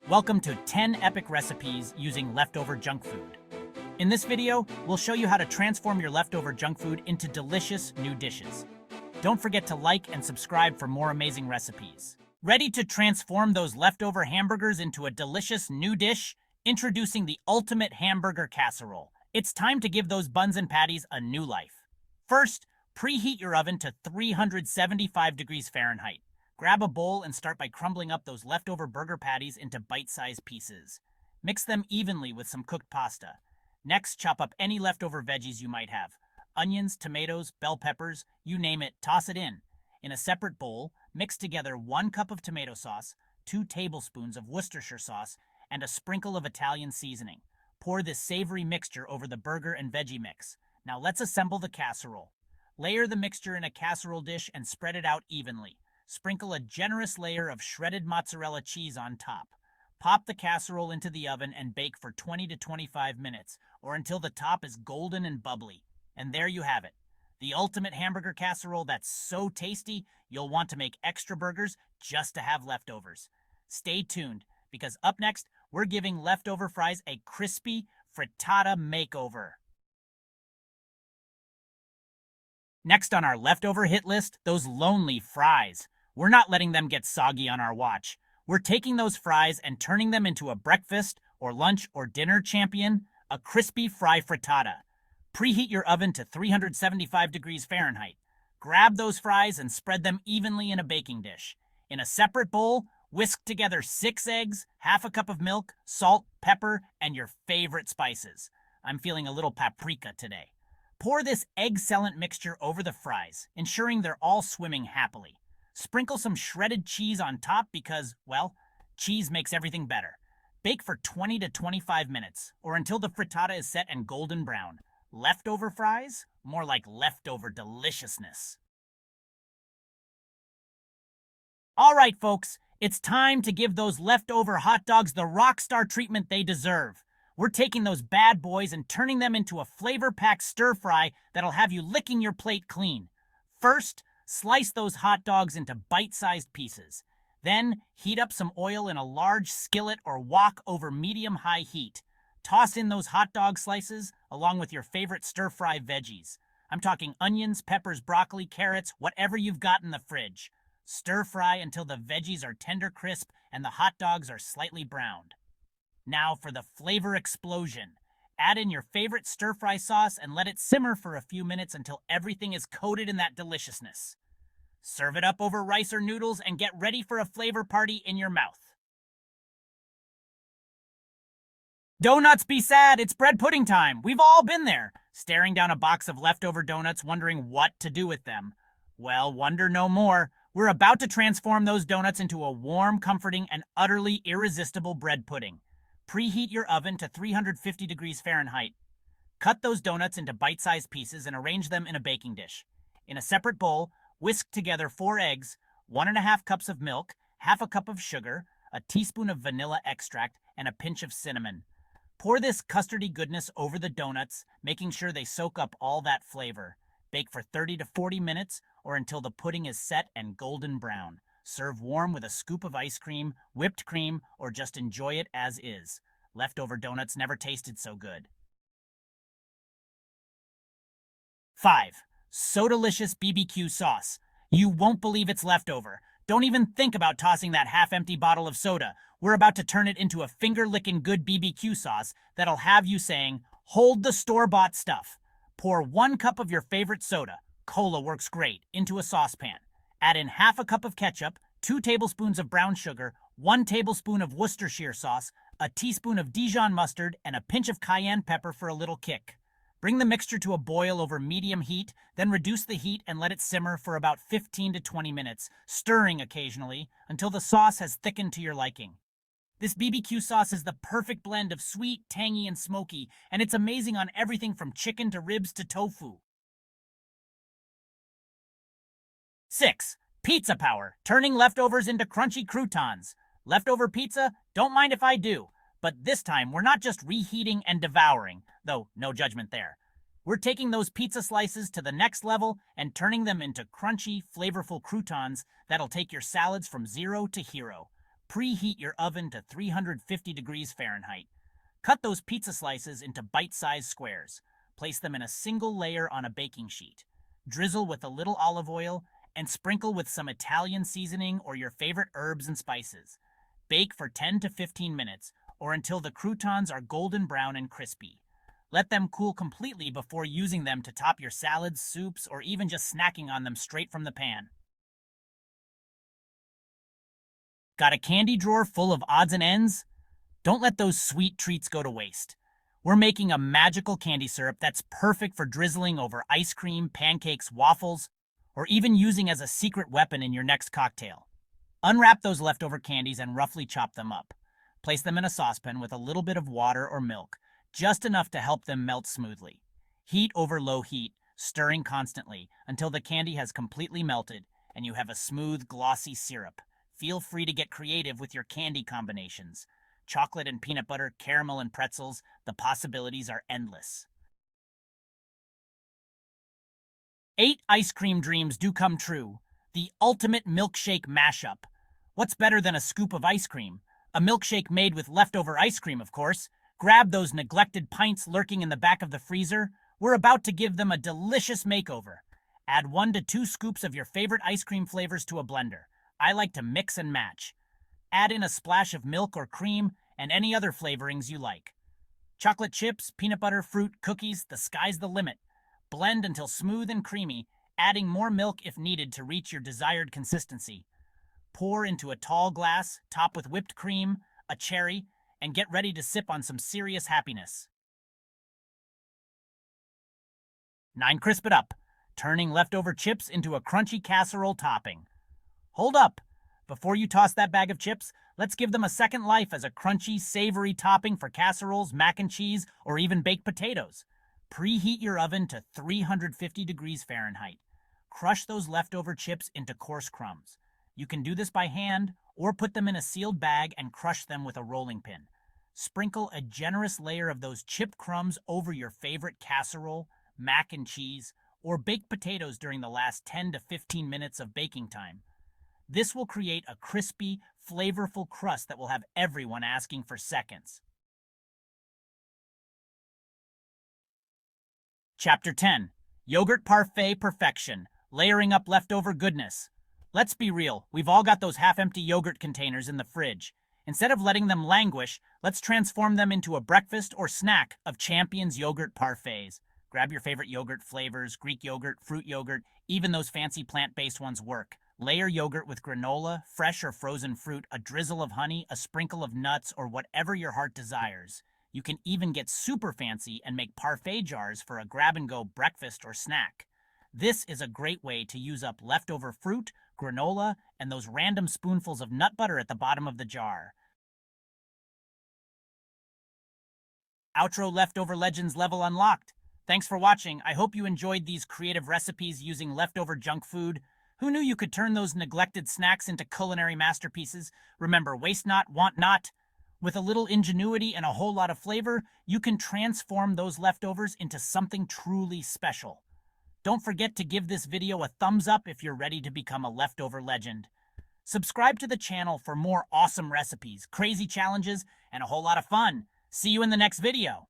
Welcome to 10 epic recipes using leftover junk food. In this video, we'll show you how to transform your leftover junk food into delicious new dishes. Don't forget to like and subscribe for more amazing recipes. Ready to transform those leftover hamburgers into a delicious new dish? Introducing the ultimate hamburger casserole. It's time to give those buns and patties a new life. First, preheat your oven to 375 degrees Fahrenheit. Grab a bowl and start by crumbling up those leftover burger patties into bite-sized pieces. Mix them evenly with some cooked pasta. Next, chop up any leftover veggies you might have. Onions, tomatoes, bell peppers, you name it, toss it in. In a separate bowl, mix together 1 cup of tomato sauce, 2 tablespoons of Worcestershire sauce, and a sprinkle of Italian seasoning. Pour this savory mixture over the burger and veggie mix. Now let's assemble the casserole. Layer the mixture in a casserole dish and spread it out evenly. Sprinkle a generous layer of shredded mozzarella cheese on top. Pop the casserole into the oven and bake for 20 to 25 minutes, or until the top is golden and bubbly. And there you have it. The ultimate hamburger casserole that's so tasty, you'll want to make extra burgers just to have leftovers. Stay tuned, because up next, we're giving leftover fries a crispy frittata makeover. Next on our leftover hit list, those lonely fries. We're not letting them get soggy on our watch. We're taking those fries and turning them into a breakfast or lunch or dinner champion, a crispy fry frittata. Preheat your oven to 375 degrees Fahrenheit. Grab those fries and spread them evenly in a baking dish. In a separate bowl, whisk together 6 eggs, half a cup of milk, salt, pepper, and your favorite spices. I'm feeling a little paprika today. Pour this egg-cellent mixture over the fries, ensuring they're all swimming happily. Sprinkle some shredded cheese on top because, well, cheese makes everything better. Bake for 20 to 25 minutes, or until the frittata is set and golden brown. Leftover fries? More like leftover deliciousness. All right, folks, it's time to give those leftover hot dogs the Rockstar treatment they deserve. We're taking those bad boys and turning them into a flavor-packed stir-fry that'll have you licking your plate clean. First, slice those hot dogs into bite-sized pieces. Then, heat up some oil in a large skillet or wok over medium-high heat. Toss in those hot dog slices along with your favorite stir-fry veggies. I'm talking onions, peppers, broccoli, carrots, whatever you've got in the fridge. Stir-fry until the veggies are tender crisp and the hot dogs are slightly browned. Now for the flavor explosion. Add in your favorite stir-fry sauce and let it simmer for a few minutes until everything is coated in that deliciousness. Serve it up over rice or noodles and get ready for a flavor party in your mouth. Donuts be sad, it's bread pudding time. We've all been there, staring down a box of leftover donuts wondering what to do with them. Well, wonder no more. We're about to transform those donuts into a warm, comforting, and utterly irresistible bread pudding. Preheat your oven to 350 degrees Fahrenheit. Cut those donuts into bite-sized pieces and arrange them in a baking dish. In a separate bowl, whisk together 4 eggs, 1½ cups of milk, half a cup of sugar, a teaspoon of vanilla extract, and a pinch of cinnamon. Pour this custardy goodness over the donuts, making sure they soak up all that flavor. Bake for 30 to 40 minutes or until the pudding is set and golden brown. Serve warm with a scoop of ice cream, whipped cream, or just enjoy it as is. Leftover donuts never tasted so good. 5. So-delicious BBQ sauce. You won't believe it's leftover. Don't even think about tossing that half-empty bottle of soda. We're about to turn it into a finger-licking good BBQ sauce that'll have you saying, "Hold the store-bought stuff." Pour 1 cup of your favorite soda, cola works great, into a saucepan. Add in half a cup of ketchup, 2 tablespoons of brown sugar, 1 tablespoon of Worcestershire sauce, a teaspoon of Dijon mustard, and a pinch of cayenne pepper for a little kick. Bring the mixture to a boil over medium heat, then reduce the heat and let it simmer for about 15 to 20 minutes, stirring occasionally until the sauce has thickened to your liking. This BBQ sauce is the perfect blend of sweet, tangy, and smoky, and it's amazing on everything from chicken to ribs to tofu. 6. Pizza power, turning leftovers into crunchy croutons. Leftover pizza? Don't mind if I do. But this time, we're not just reheating and devouring, though no judgment there. We're taking those pizza slices to the next level and turning them into crunchy, flavorful croutons that'll take your salads from zero to hero. Preheat your oven to 350 degrees Fahrenheit. Cut those pizza slices into bite-sized squares. Place them in a single layer on a baking sheet. Drizzle with a little olive oil and sprinkle with some Italian seasoning or your favorite herbs and spices. Bake for 10 to 15 minutes or until the croutons are golden brown and crispy. Let them cool completely before using them to top your salads, soups, or even just snacking on them straight from the pan. Got a candy drawer full of odds and ends? Don't let those sweet treats go to waste. We're making a magical candy syrup that's perfect for drizzling over ice cream, pancakes, waffles, or even using as a secret weapon in your next cocktail. Unwrap those leftover candies and roughly chop them up. Place them in a saucepan with a little bit of water or milk, just enough to help them melt smoothly. Heat over low heat, stirring constantly until the candy has completely melted and you have a smooth, glossy syrup. Feel free to get creative with your candy combinations. Chocolate and peanut butter, caramel and pretzels, the possibilities are endless. 8 ice cream dreams do come true. The ultimate milkshake mashup. What's better than a scoop of ice cream? A milkshake made with leftover ice cream, of course. Grab those neglected pints lurking in the back of the freezer. We're about to give them a delicious makeover. Add 1 to 2 scoops of your favorite ice cream flavors to a blender. I like to mix and match. Add in a splash of milk or cream and any other flavorings you like. Chocolate chips, peanut butter, fruit, cookies, the sky's the limit. Blend until smooth and creamy, adding more milk if needed to reach your desired consistency. Pour into a tall glass, top with whipped cream, a cherry, and get ready to sip on some serious happiness. 9. Crisp it up, turning leftover chips into a crunchy casserole topping. Hold up! Before you toss that bag of chips, let's give them a second life as a crunchy, savory topping for casseroles, mac and cheese, or even baked potatoes. Preheat your oven to 350 degrees Fahrenheit. Crush those leftover chips into coarse crumbs. You can do this by hand or put them in a sealed bag and crush them with a rolling pin. Sprinkle a generous layer of those chip crumbs over your favorite casserole, mac and cheese, or baked potatoes during the last 10 to 15 minutes of baking time. This will create a crispy, flavorful crust that will have everyone asking for seconds. Chapter 10. Yogurt Parfait Perfection, Layering Up Leftover Goodness. Let's be real, we've all got those half-empty yogurt containers in the fridge. Instead of letting them languish, let's transform them into a breakfast or snack of Champion's Yogurt Parfaits. Grab your favorite yogurt flavors, Greek yogurt, fruit yogurt, even those fancy plant-based ones work. Layer yogurt with granola, fresh or frozen fruit, a drizzle of honey, a sprinkle of nuts, or whatever your heart desires. You can even get super fancy and make parfait jars for a grab-and-go breakfast or snack. This is a great way to use up leftover fruit, granola, and those random spoonfuls of nut butter at the bottom of the jar. Outro Leftover Legends level unlocked. Thanks for watching. I hope you enjoyed these creative recipes using leftover junk food. Who knew you could turn those neglected snacks into culinary masterpieces? Remember, waste not, want not. With a little ingenuity and a whole lot of flavor, you can transform those leftovers into something truly special. Don't forget to give this video a thumbs up if you're ready to become a leftover legend. Subscribe to the channel for more awesome recipes, crazy challenges, and a whole lot of fun. See you in the next video.